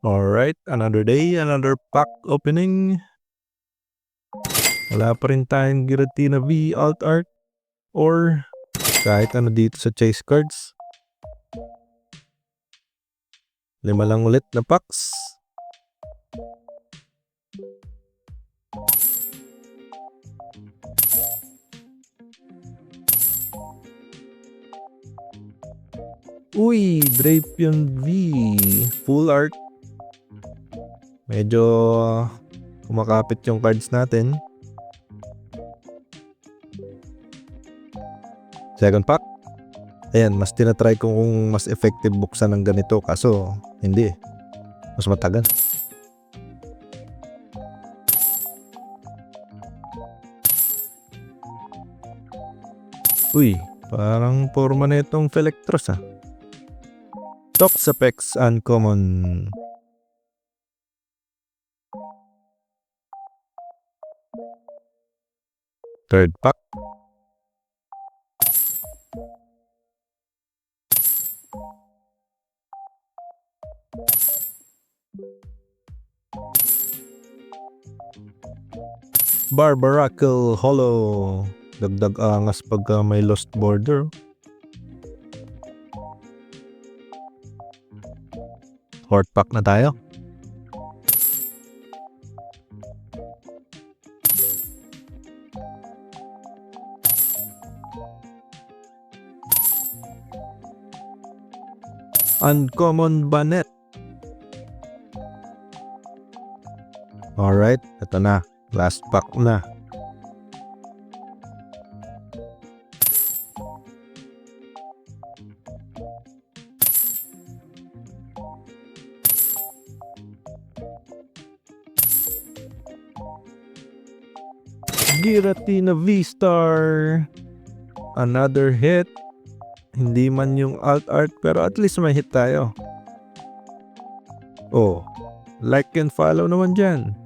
Alright, another day, another pack opening. Wala pa rin tayong Giratina V alt art or kahit ano dito sa chase cards. 5 lang ulit na packs. Uy, Drapion V full art. Medyo kumakapit yung cards natin. Second pack. Ayan, mas tinatry ko kung mas effective buksan ng ganito kaso hindi. Mas matagal. Uy, parang forma na itong Felectros ah. Toxapex uncommon. Third pack. Barbaracle Hollow. Dagdag angas pagka may lost border. Fourth pack na tayo. Uncommon Banet. Alright, ito na. Last pack na. Giratina V-Star. Another hit. Hindi man yung alt art pero at least may hit tayo. Oh, like and follow naman dyan.